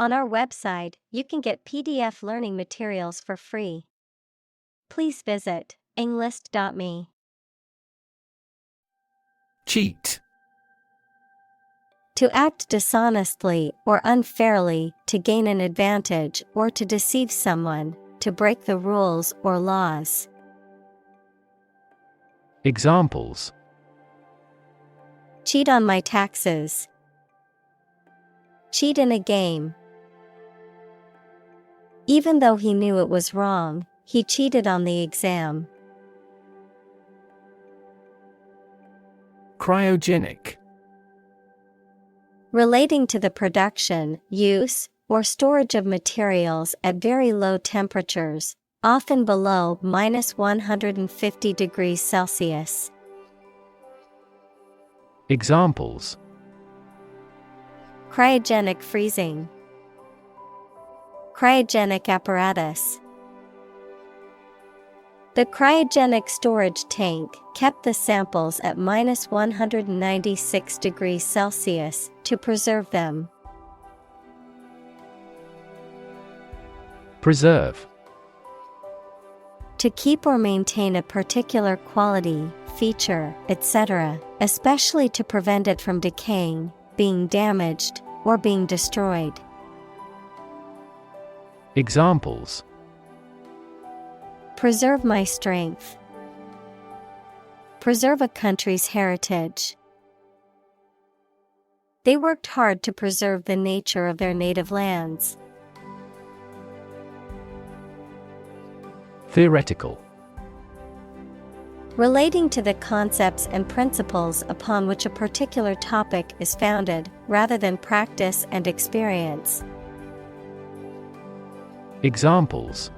On our website, you can get PDF learning materials for free. Please visit englist.me. Cheat. To act dishonestly or unfairly to gain an advantage or to deceive someone, to break the rules or laws. Examples: Cheat on my taxes. Cheat in a game. Even though he knew it was wrong, he cheated on the exam. Cryogenic. Relating to the production, use, or storage of materials at very low temperatures, often below -150 degrees Celsius. Examples: Cryogenic freezing. Cryogenic apparatus. The cryogenic storage tank kept the samples at -196 degrees Celsius to preserve them. Preserve. To keep or maintain a particular quality, feature, etc., especially to prevent it from decaying, being damaged, or being destroyed. Examples: Preserve my strength. Preserve a country's heritage. They worked hard to preserve the nature of their native lands. Theoretical. Relating to the concepts and principles upon which a particular topic is founded, rather than practice and experience. Examples: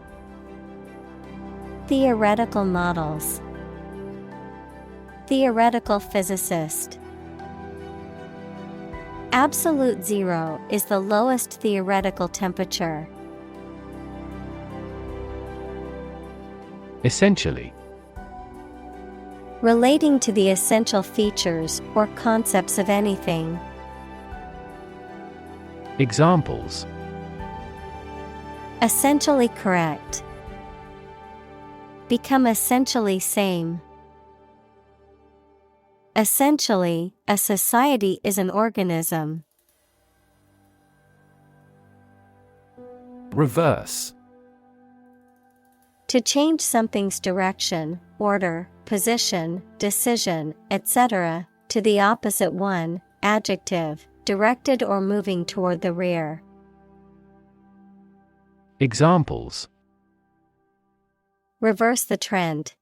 Theoretical models. Theoretical physicist. Absolute zero is the lowest theoretical temperature. Essentially. Relating to the essential features or concepts of anything. Examples: Essentially correct. Become essentially same. Essentially, a society is an organism. Reverse. To change something's direction, order, position, decision, etc., to the opposite one, adjective, directed or moving toward the rear. Examples: Reverse the trend.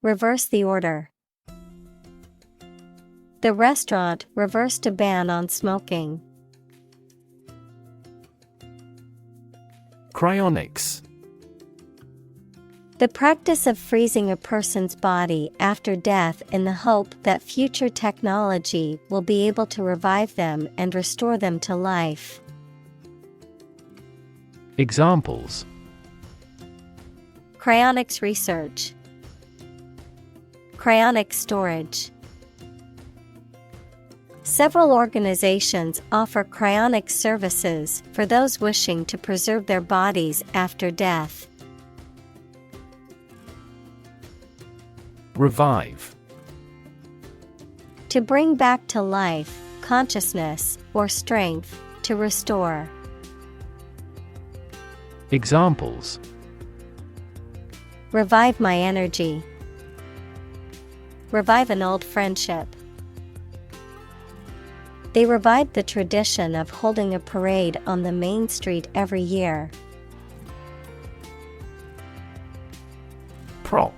Reverse the order. The restaurant reversed a ban on smoking. Cryonics. The practice of freezing a person's body after death in the hope that future technology will be able to revive them and restore them to life. Examples: Cryonics research. Cryonic storage. Several organizations offer cryonic services for those wishing to preserve their bodies after death. Revive. To bring back to life, consciousness, or strength, to restore. Examples: Revive my energy. Revive an old friendship. They revived the tradition of holding a parade on the main street every year. Prop.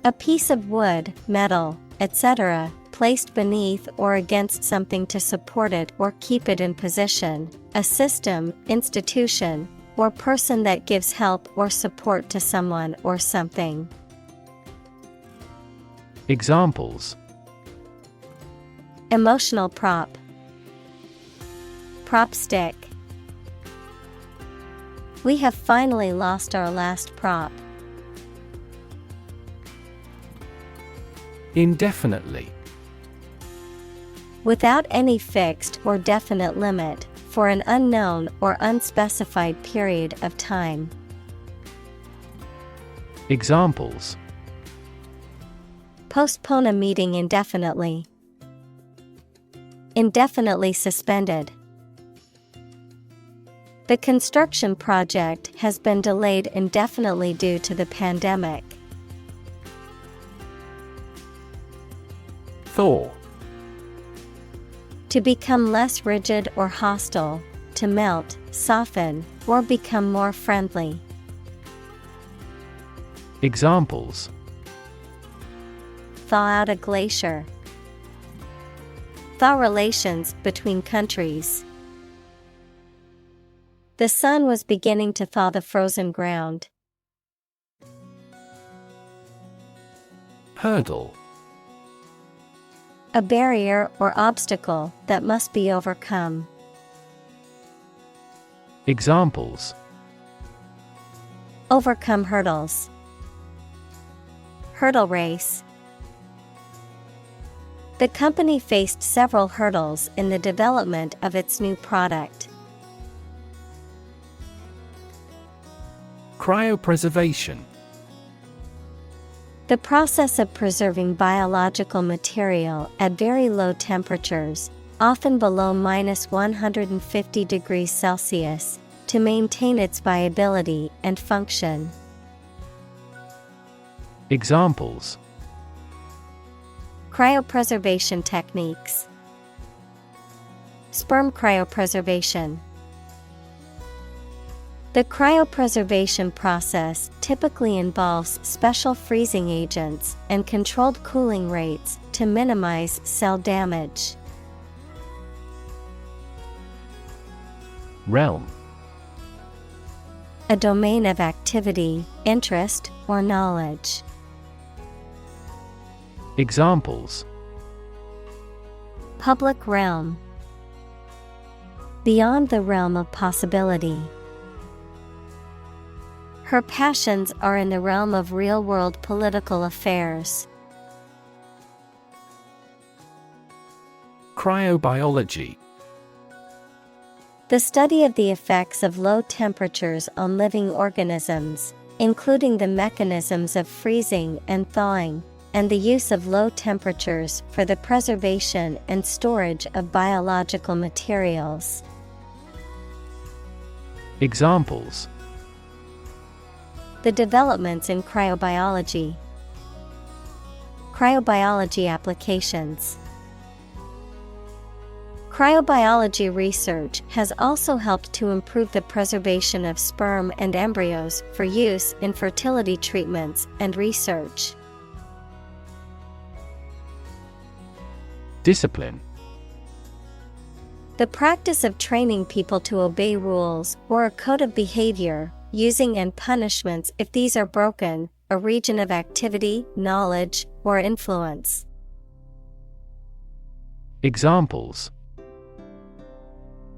A piece of wood, metal, etc., placed beneath or against something to support it or keep it in position, a system, institution, or person that gives help or support to someone or something. Examples: Emotional prop. Prop stick. We have finally lost our last prop. Indefinitely. Without any fixed or definite limit, for an unknown or unspecified period of time. Examples: postpone a meeting indefinitely. Indefinitely suspended. The construction project has been delayed indefinitely due to the pandemic. Thaw. To become less rigid or hostile, to melt, soften, or become more friendly. Examples: thaw out a glacier. Thaw relations between countries. The sun was beginning to thaw the frozen ground. Hurdle. A barrier or obstacle that must be overcome. Examples: overcome hurdles. Hurdle race. The company faced several hurdles in the development of its new product. Cryopreservation. The process of preserving biological material at very low temperatures, often below -150 degrees Celsius, to maintain its viability and function. Examples: cryopreservation techniques. Sperm cryopreservation. The cryopreservation process typically involves special freezing agents and controlled cooling rates to minimize cell damage. Realm. A domain of activity, interest, or knowledge. Examples: public realm. Beyond the realm of possibility. Her passions are in the realm of real-world political affairs. Cryobiology. The study of the effects of low temperatures on living organisms, including the mechanisms of freezing and thawing, and the use of low temperatures for the preservation and storage of biological materials. Examples: the developments in cryobiology. Cryobiology applications. Cryobiology research has also helped to improve the preservation of sperm and embryos for use in fertility treatments and research. Discipline. The practice of training people to obey rules or a code of behavior, using and punishments if these are broken, a region of activity, knowledge, or influence. Examples: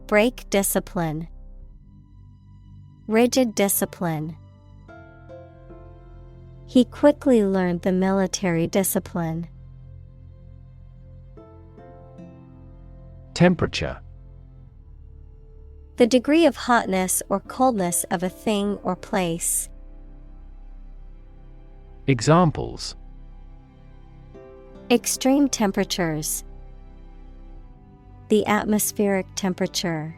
break discipline. Rigid discipline. He quickly learned the military discipline. Temperature. The degree of hotness or coldness of a thing or place. Examples: extreme temperatures. The atmospheric temperature.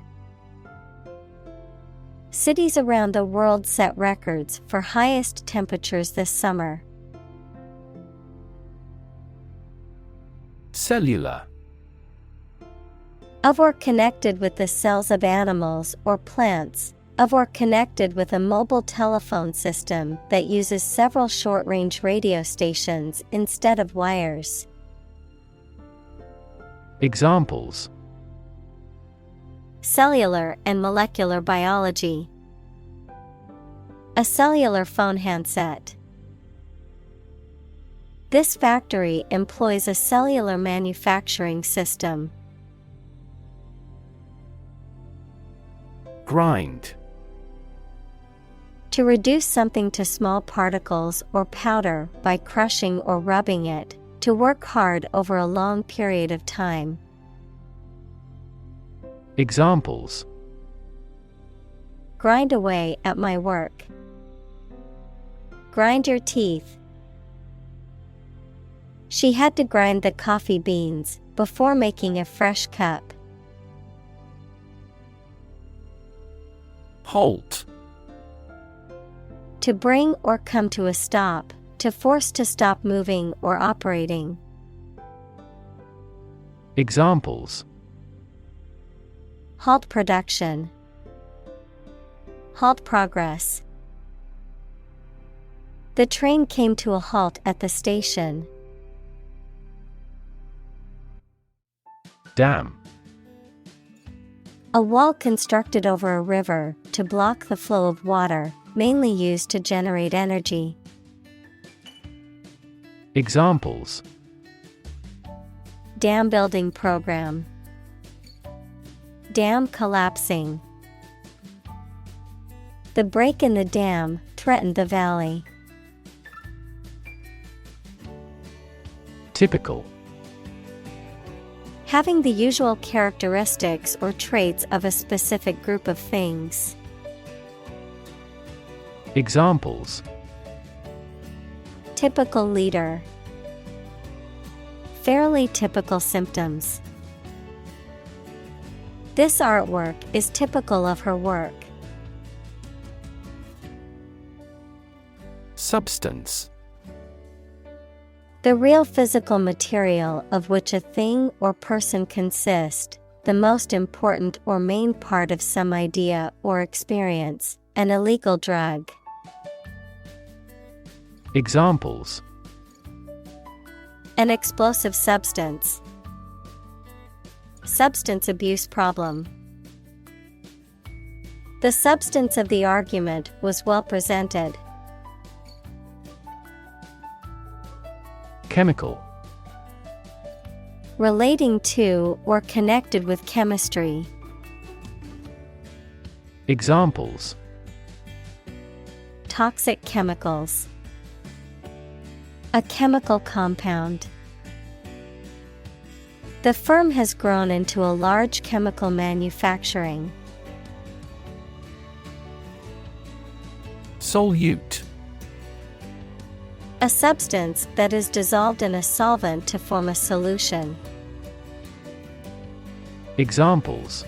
Cities around the world set records for highest temperatures this summer. Cellular. Of or connected with the cells of animals or plants, of or connected with a mobile telephone system that uses several short-range radio stations instead of wires. Examples: cellular and molecular biology. A cellular phone handset. This factory employs a cellular manufacturing system. Grind. To reduce something to small particles or powder by crushing or rubbing it, to work hard over a long period of time. Examples: Grind away at my work. Grind your teeth. She had to grind the coffee beans before making a fresh cup. Halt. To bring or come to a stop, to force to stop moving or operating. Examples: Halt production. Halt progress. The train came to a halt at the station. Dam. A wall constructed over a river to block the flow of water, mainly used to generate energy. Examples: Dam building program. Dam collapsing. The break in the dam threatened the valley. Typical. Having the usual characteristics or traits of a specific group of things. Examples: Typical leader. Fairly typical symptoms. This artwork is typical of her work. Substance. The real physical material of which a thing or person consists, the most important or main part of some idea or experience, an illegal drug. Examples: An explosive substance. Substance abuse problem. The substance of the argument was well presented. Chemical. Relating to or connected with chemistry. Examples: Toxic chemicals. A chemical compound. The firm has grown into a large chemical manufacturing. Solute. A substance that is dissolved in a solvent to form a solution. Examples: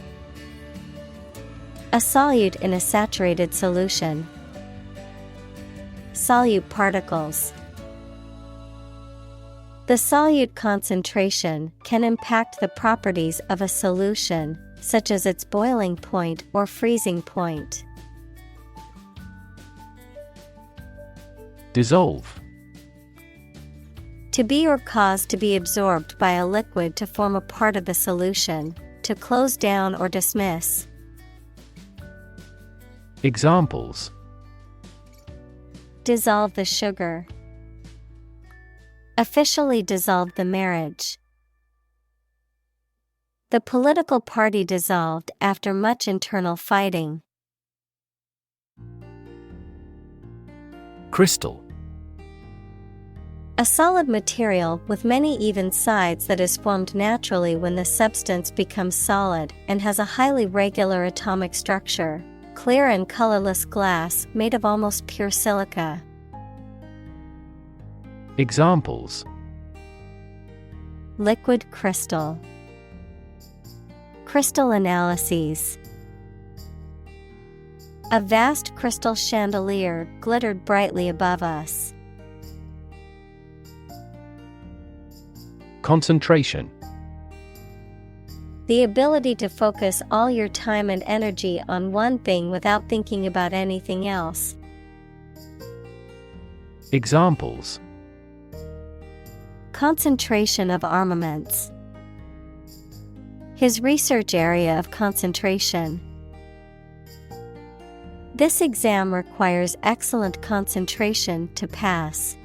A solute in a saturated solution. Solute particles. The solute concentration can impact the properties of a solution, such as its boiling point or freezing point. Dissolve. To be or cause to be absorbed by a liquid to form a part of the solution, to close down or dismiss. Examples: Dissolve the sugar. Officially dissolved the marriage. The political party dissolved after much internal fighting. Crystal. A solid material with many even sides that is formed naturally when the substance becomes solid and has a highly regular atomic structure. Clear and colorless glass made of almost pure silica. Examples: Liquid crystal. Crystal analyses. A vast crystal chandelier glittered brightly above us. Concentration. The ability to focus all your time and energy on one thing without thinking about anything else. Examples: Concentration of armaments. His research area of concentration. This exam requires excellent concentration to pass.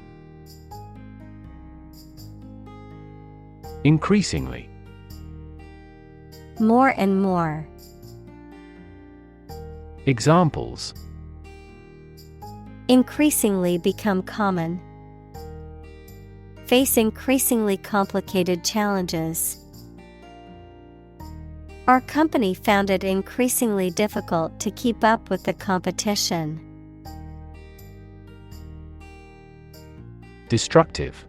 Increasingly. More and more. Examples: Increasingly become common. Face increasingly complicated challenges. Our company found it increasingly difficult to keep up with the competition. Destructive.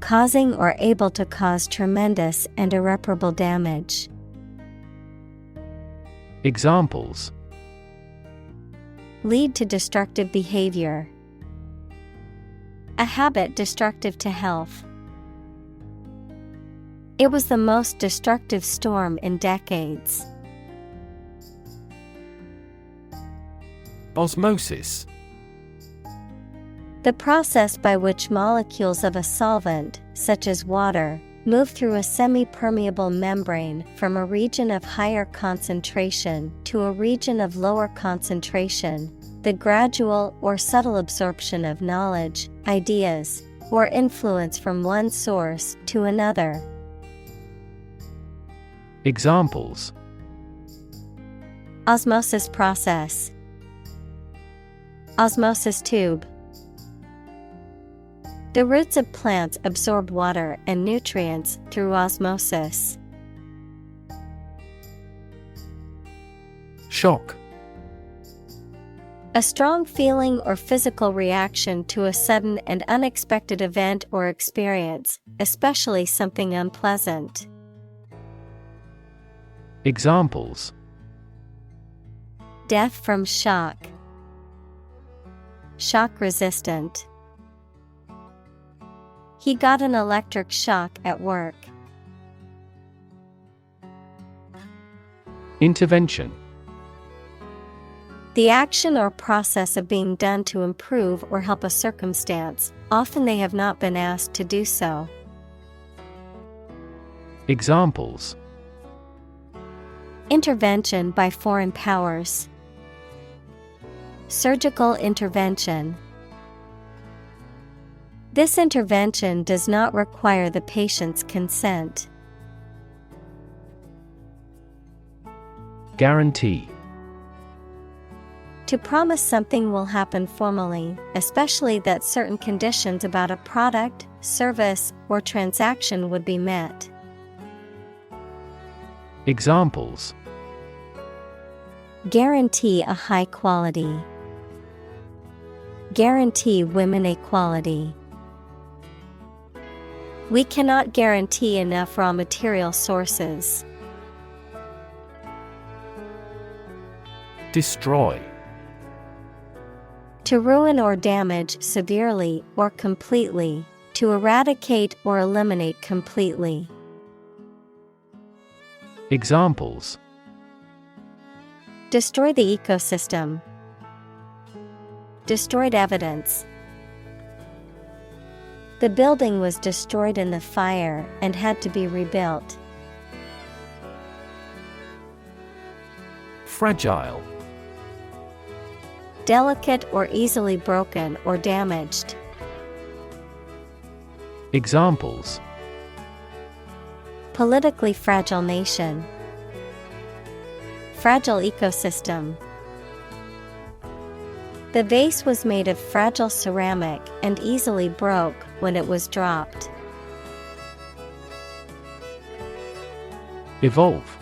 Causing or able to cause tremendous and irreparable damage. Examples: Lead to destructive behavior. A habit destructive to health. It was the most destructive storm in decades. Osmosis. The process by which molecules of a solvent, such as water, move through a semi-permeable membrane from a region of higher concentration to a region of lower concentration, the gradual or subtle absorption of knowledge, ideas, or influence from one source to another. Examples: Osmosis process. Osmosis tube. The roots of plants absorb water and nutrients through osmosis. Shock. A strong feeling or physical reaction to a sudden and unexpected event or experience, especially something unpleasant. Examples: Death from shock. Shock resistant. He got an electric shock at work. Intervention. The action or process of being done to improve or help a circumstance, often they have not been asked to do so. Examples: Intervention by foreign powers. Surgical intervention. This intervention does not require the patient's consent. Guarantee. To promise something will happen formally, especially that certain conditions about a product, service, or transaction would be met. Examples: Guarantee a high quality. Guarantee women equality. We cannot guarantee enough raw material sources. Destroy. To ruin or damage severely or completely, to eradicate or eliminate completely. Examples: Destroy the ecosystem. Destroyed evidence. The building was destroyed in the fire and had to be rebuilt. Fragile. Delicate or easily broken or damaged. Examples: Politically fragile nation. Fragile ecosystem. The vase was made of fragile ceramic and easily broke when it was dropped. Evolve.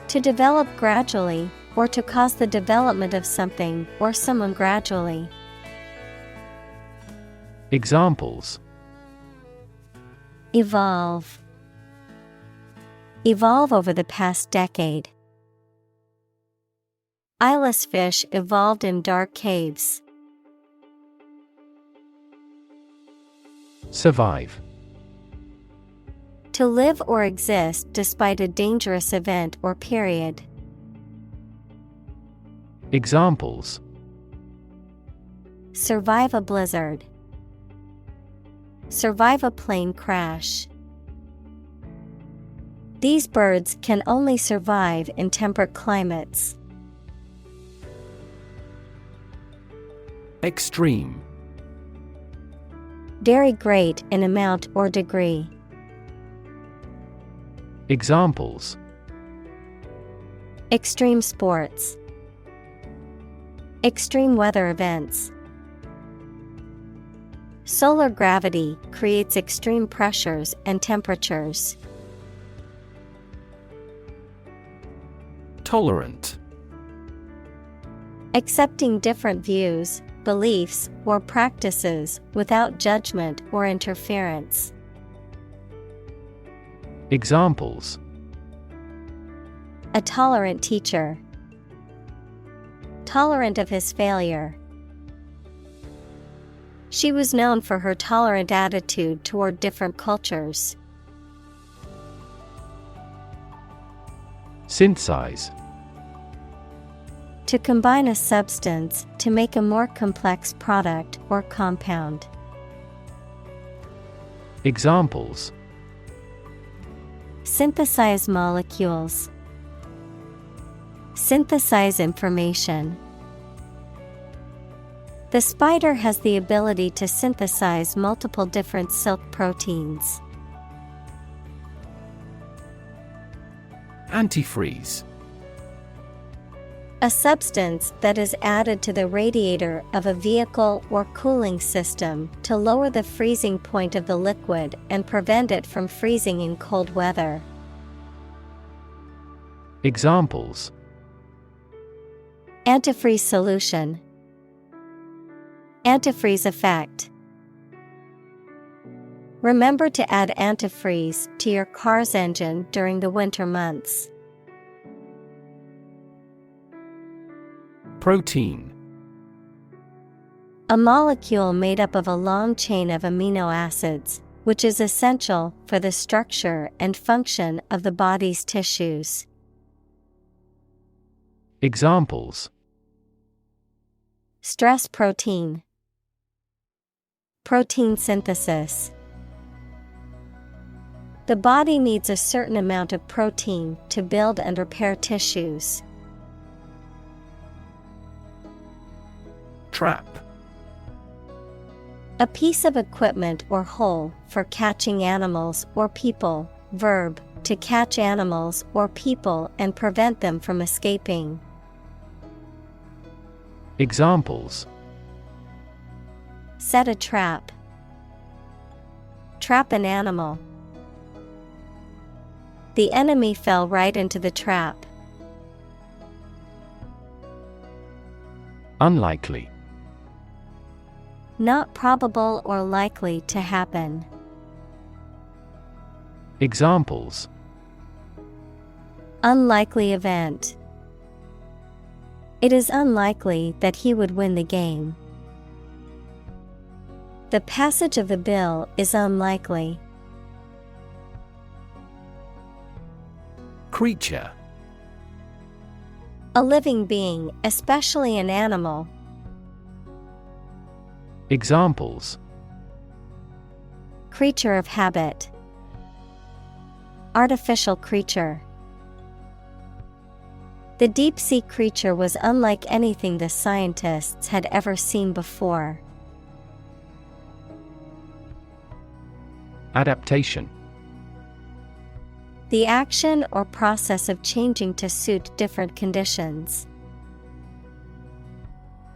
To develop gradually, or to cause the development of something or someone gradually. Examples: Evolve. Evolve over the past decade. Eyeless fish evolved in dark caves. Survive. To live or exist despite a dangerous event or period. Examples: Survive a blizzard. Survive a plane crash. These birds can only survive in temperate climates. Extreme. Very great in amount or degree. Examples: Extreme sports. Extreme weather events. Solar gravity creates extreme pressures and temperatures. Tolerant. Accepting different views, beliefs, or practices without judgment or interference. Examples: A tolerant teacher. Tolerant of his failure. She was known for her tolerant attitude toward different cultures. Synthesize. To combine a substance to make a more complex product or compound. Examples: Synthesize molecules. Synthesize information. The spider has the ability to synthesize multiple different silk proteins. Antifreeze. A substance that is added to the radiator of a vehicle or cooling system to lower the freezing point of the liquid and prevent it from freezing in cold weather. Examples: Antifreeze solution. Antifreeze effect. Remember to add antifreeze to your car's engine during the winter months. Protein. A molecule made up of a long chain of amino acids, which is essential for the structure and function of the body's tissues. Examples: Stress protein. Protein synthesis. The body needs a certain amount of protein to build and repair tissues. Trap. A piece of equipment or hole for catching animals or people. Verb, to catch animals or people and prevent them from escaping. Examples: Set a trap. Trap an animal. The enemy fell right into the trap. Unlikely. Not probable or likely to happen. Examples: Unlikely event. It is unlikely that he would win the game. The passage of the bill is unlikely. Creature. A living being, especially an animal. Examples: Creature of habit. Artificial creature. The deep-sea creature was unlike anything the scientists had ever seen before. Adaptation. The action or process of changing to suit different conditions.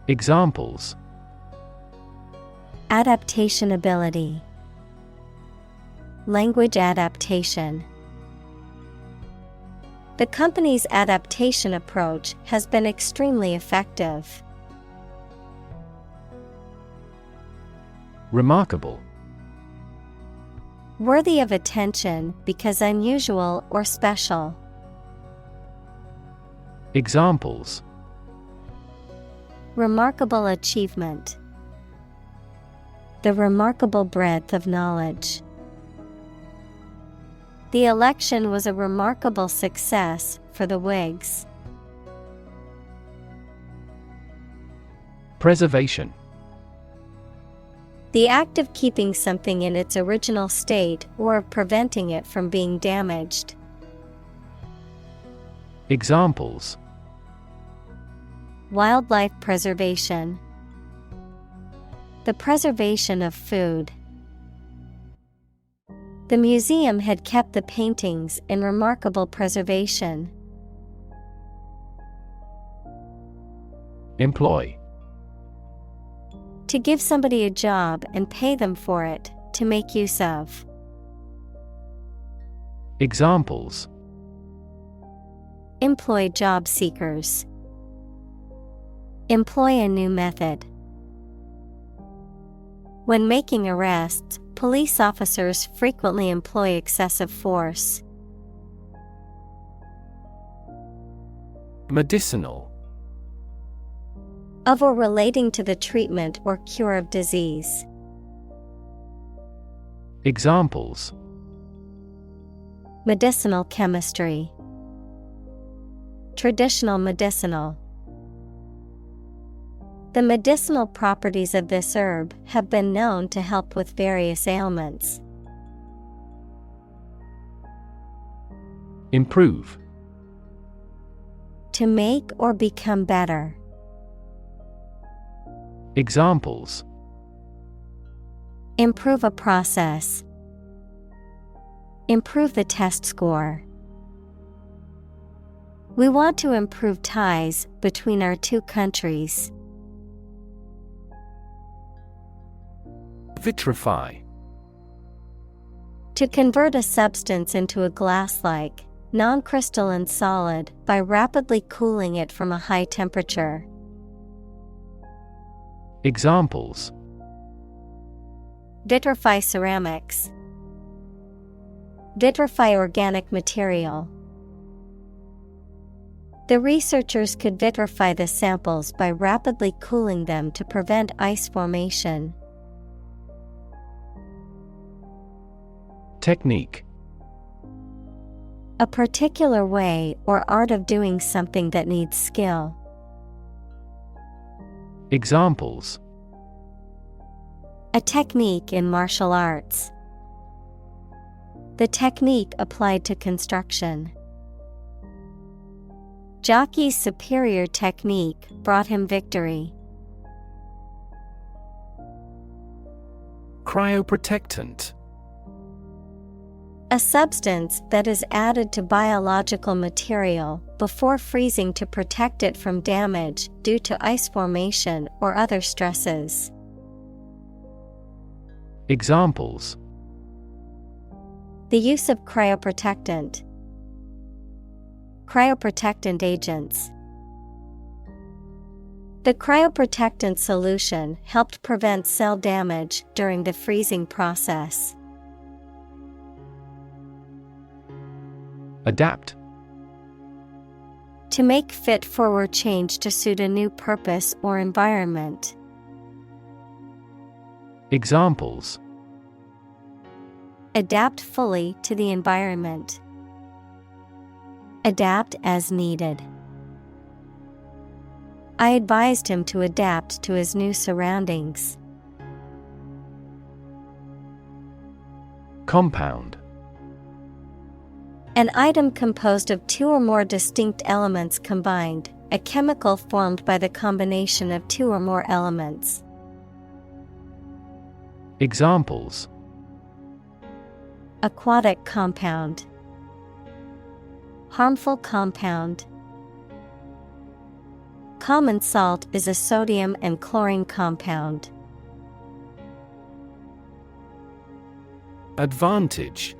Examples: Adaptation ability. Language adaptation. The company's adaptation approach has been extremely effective. Remarkable. Worthy of attention because unusual or special. Examples: Remarkable achievement. The remarkable breadth of knowledge. The election was a remarkable success for the Whigs. Preservation. The act of keeping something in its original state or of preventing it from being damaged. Examples: Wildlife preservation. The preservation of food. The museum had kept the paintings in remarkable preservation. Employ. To give somebody a job and pay them for it, to make use of. Examples: Employ job seekers. Employ a new method. When making arrests, police officers frequently employ excessive force. Medicinal. Of or relating to the treatment or cure of disease. Examples: Medicinal chemistry. Traditional medicinal. The medicinal properties of this herb have been known to help with various ailments. Improve. To make or become better. Examples: Improve a process. Improve the test score. We want to improve ties between our two countries. Vitrify. To convert a substance into a glass-like, non-crystalline solid by rapidly cooling it from a high temperature. Examples: Vitrify ceramics. Vitrify organic material. The researchers could vitrify the samples by rapidly cooling them to prevent ice formation. Technique. A particular way or art of doing something that needs skill. Examples: A technique in martial arts. The technique applied to construction. Jockey's superior technique brought him victory. Cryoprotectant. A substance that is added to biological material before freezing to protect it from damage due to ice formation or other stresses. Examples: The use of cryoprotectant. Cryoprotectant agents. The cryoprotectant solution helped prevent cell damage during the freezing process. Adapt. To make fit for change to suit a new purpose or environment. Examples: Adapt fully to the environment. Adapt as needed. I advised him to adapt to his new surroundings. Compound. An item composed of two or more distinct elements combined, a chemical formed by the combination of two or more elements. Examples: Aquatic compound. Harmful compound. Common salt is a sodium and chlorine compound. Advantage.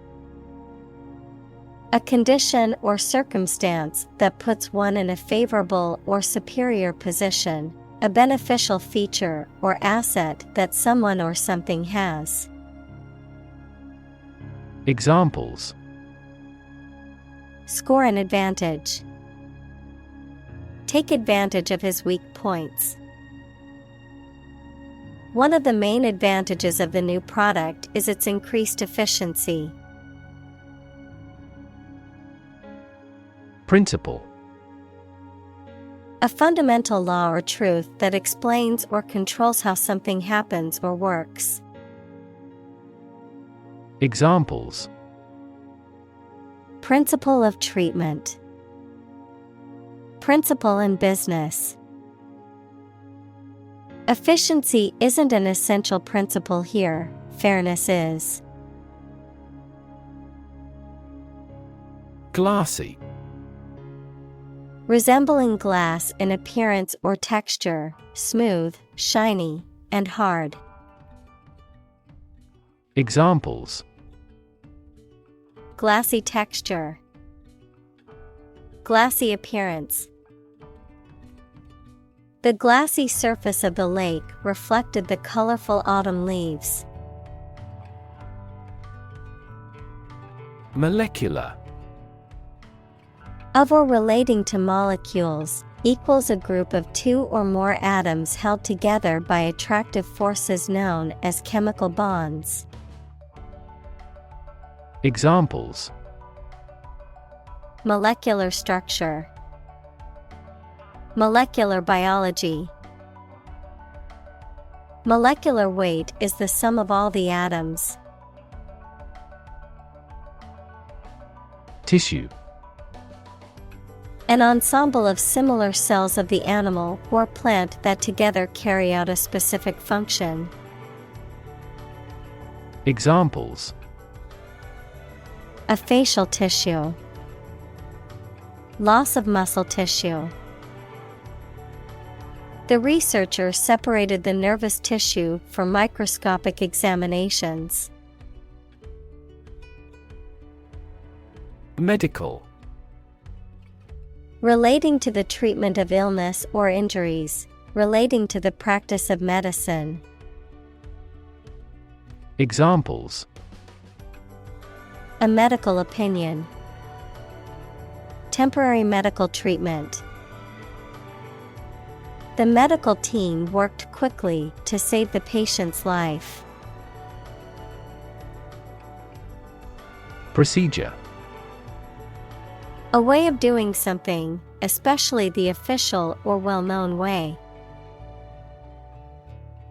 A condition or circumstance that puts one in a favorable or superior position, a beneficial feature or asset that someone or something has. Examples: Score an advantage. Take advantage of his weak points. One of the main advantages of the new product is its increased efficiency. Principle. A fundamental law or truth that explains or controls how something happens or works. Examples: Principle of treatment. Principle in business. Efficiency isn't an essential principle here, fairness is. Glassy. Resembling glass in appearance or texture, smooth, shiny, and hard. Examples: Glassy texture. Glassy appearance. The glassy surface of the lake reflected the colorful autumn leaves. Molecular. Of or relating to molecules, equals a group of two or more atoms held together by attractive forces known as chemical bonds. Examples: Molecular structure. Molecular biology. Molecular weight is the sum of all the atoms. Tissue. An ensemble of similar cells of the animal or plant that together carry out a specific function. Examples: A facial tissue. Loss of muscle tissue. The researcher separated the nervous tissue for microscopic examinations. Medical. Relating to the treatment of illness or injuries, relating to the practice of medicine. Examples: A medical opinion. Temporary medical treatment. The medical team worked quickly to save the patient's life. Procedure. A way of doing something, especially the official or well-known way.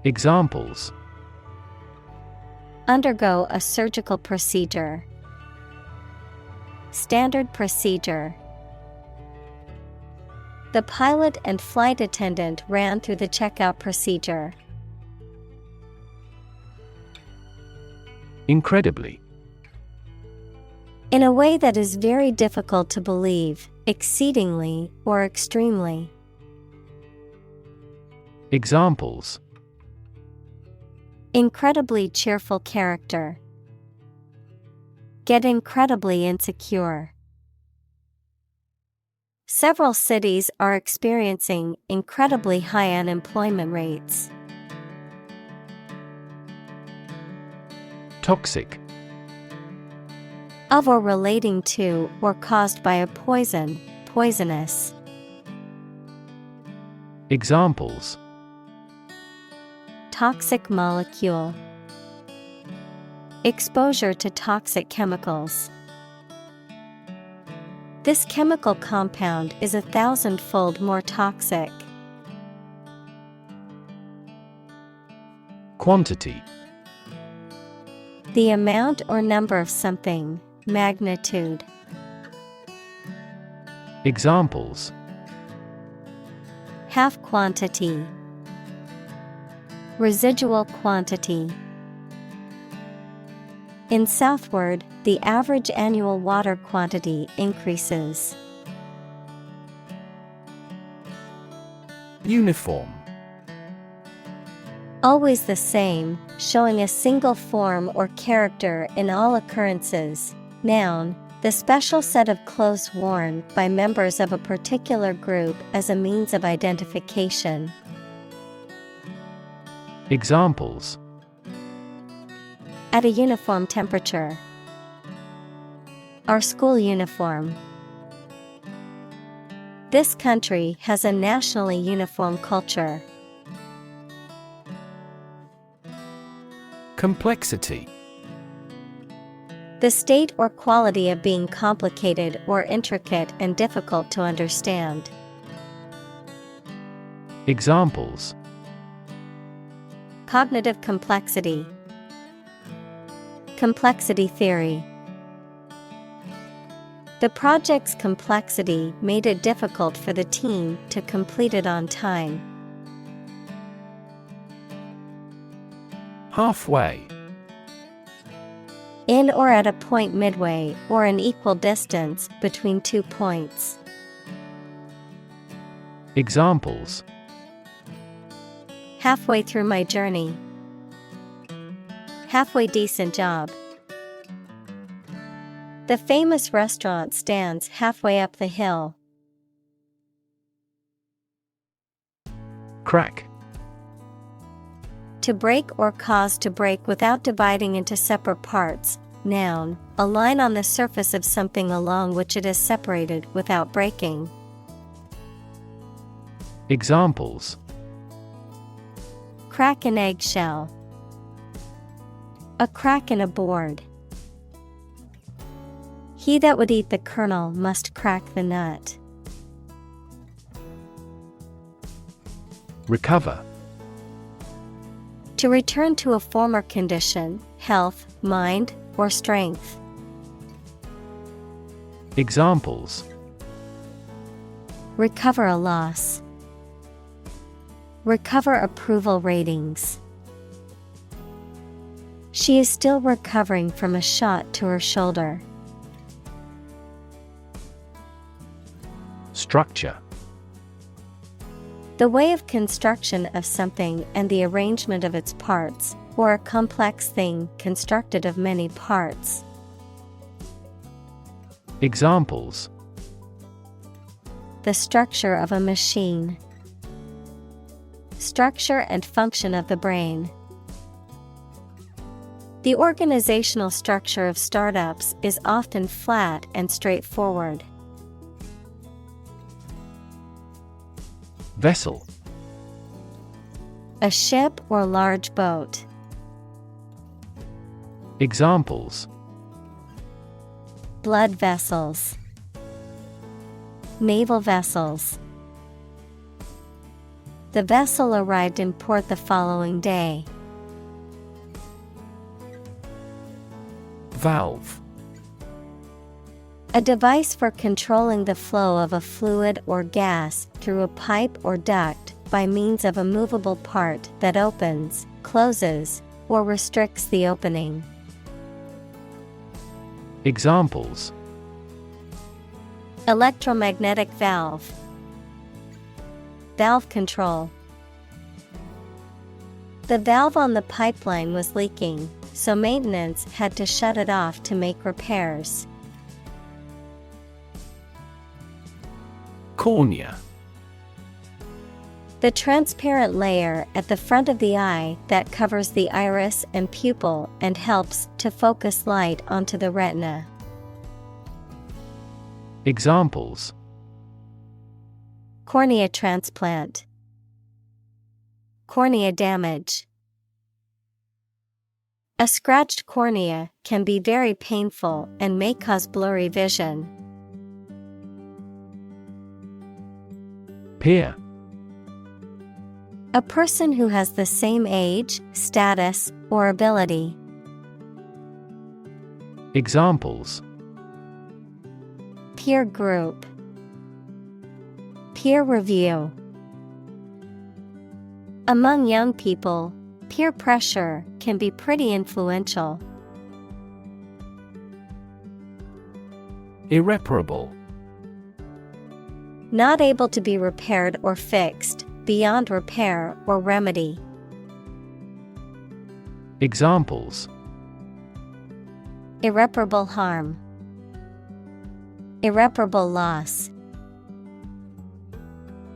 Examples: Undergo a surgical procedure. Standard procedure. The pilot and flight attendant ran through the checkout procedure. Incredibly. In a way that is very difficult to believe, exceedingly or extremely. Examples: Incredibly cheerful character. Get incredibly insecure. Several cities are experiencing incredibly high unemployment rates. Toxic. Of or relating to or caused by a poison, poisonous. Examples: Toxic molecule. Exposure to toxic chemicals. This chemical compound is 1,000-fold more toxic. Quantity. The amount or number of something, magnitude. Examples: Half quantity. Residual quantity. In southward, the average annual water quantity increases. Uniform. Always the same, showing a single form or character in all occurrences. Noun, the special set of clothes worn by members of a particular group as a means of identification. Examples: At a uniform temperature. Our school uniform. This country has a nationally uniform culture. Complexity. The state or quality of being complicated or intricate and difficult to understand. Examples: Cognitive complexity. Complexity theory. The project's complexity made it difficult for the team to complete it on time. Halfway. In or at a point midway or an equal distance between 2 points. Examples: Halfway through my journey. Halfway decent job. The famous restaurant stands halfway up the hill. Crack. To break or cause to break without dividing into separate parts. Noun, a line on the surface of something along which it is separated without breaking. Examples: Crack an eggshell. A crack in a board. He that would eat the kernel must crack the nut. Recover. To return to a former condition, health, mind, or strength. Examples: Recover a loss. Recover approval ratings. She is still recovering from a shot to her shoulder. Structure. The way of construction of something and the arrangement of its parts, or a complex thing constructed of many parts. Examples: The structure of a machine. Structure and function of the brain. The organizational structure of startups is often flat and straightforward. Vessel. A ship or large boat. Examples: Blood vessels. Naval vessels. The vessel arrived in port the following day. Valve. A device for controlling the flow of a fluid or gas through a pipe or duct by means of a movable part that opens, closes, or restricts the opening. Examples: Electromagnetic valve. Valve control. The valve on the pipeline was leaking, so maintenance had to shut it off to make repairs. Cornea. The transparent layer at the front of the eye that covers the iris and pupil and helps to focus light onto the retina. Examples: Cornea transplant. Cornea damage. A scratched cornea can be very painful and may cause blurry vision. Peer. A person who has the same age, status, or ability. Examples: Peer group. Peer review. Among young people, peer pressure can be pretty influential. Irreparable. Not able to be repaired or fixed, beyond repair or remedy. Examples: Irreparable harm. Irreparable loss.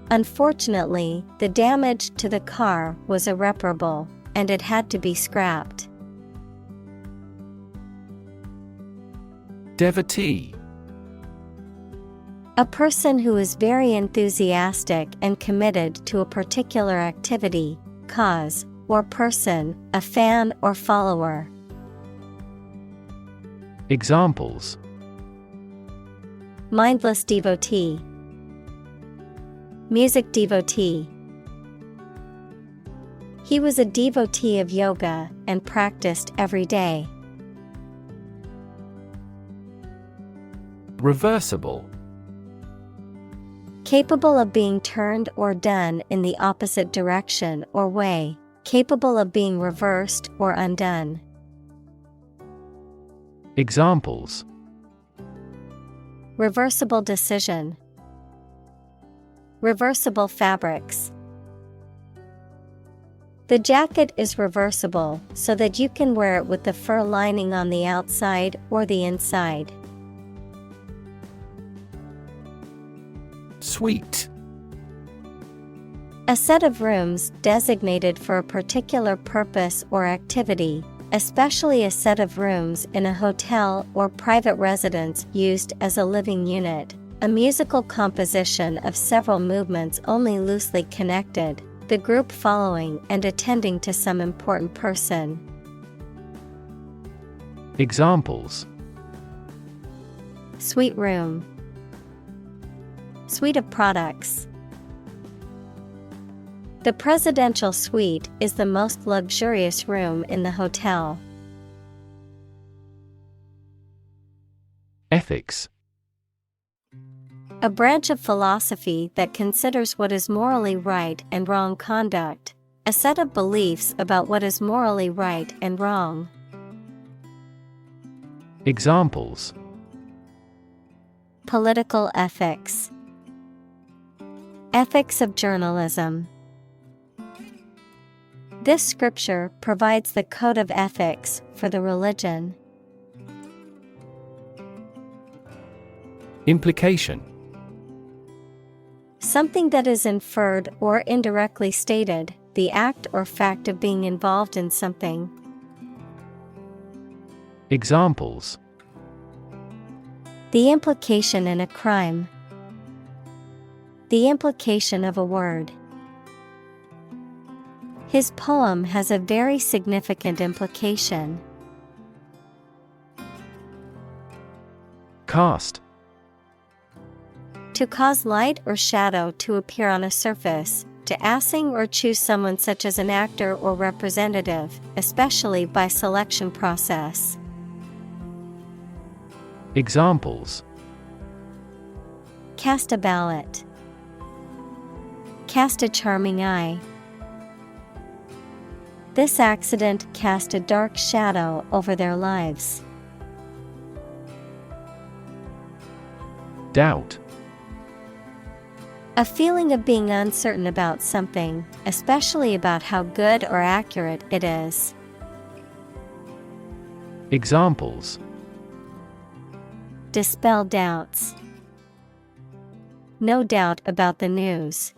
Unfortunately, the damage to the car was irreparable, and it had to be scrapped. Devotee. A person who is very enthusiastic and committed to a particular activity, cause, or person, a fan or follower. Examples: Mindless devotee. Music devotee. He was a devotee of yoga and practiced every day. Reversible. Capable of being turned or done in the opposite direction or way, capable of being reversed or undone. Examples: Reversible decision. Reversible fabrics. The jacket is reversible so that you can wear it with the fur lining on the outside or the inside. Sweet. A set of rooms designated for a particular purpose or activity, especially a set of rooms in a hotel or private residence used as a living unit. A musical composition of several movements only loosely connected, the group following and attending to some important person. Examples: Suite room. Suite of products. The presidential suite is the most luxurious room in the hotel. Ethics. A branch of philosophy that considers what is morally right and wrong conduct, a set of beliefs about what is morally right and wrong. Examples: Political ethics. Ethics of journalism. This scripture provides the code of ethics for the religion. Implication. Something that is inferred or indirectly stated, the act or fact of being involved in something. Examples: The implication in a crime. The implication of a word. His poem has a very significant implication. Cast. To cause light or shadow to appear on a surface, to assign or choose someone such as an actor or representative, especially by selection process. Examples: Cast a ballot. Cast a charming eye. This accident cast a dark shadow over their lives. Doubt. A feeling of being uncertain about something, especially about how good or accurate it is. Examples: Dispel doubts. No doubt about the news.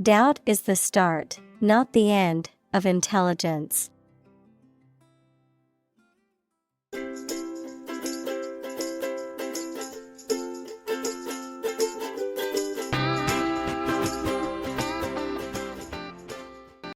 Doubt is the start, not the end, of intelligence.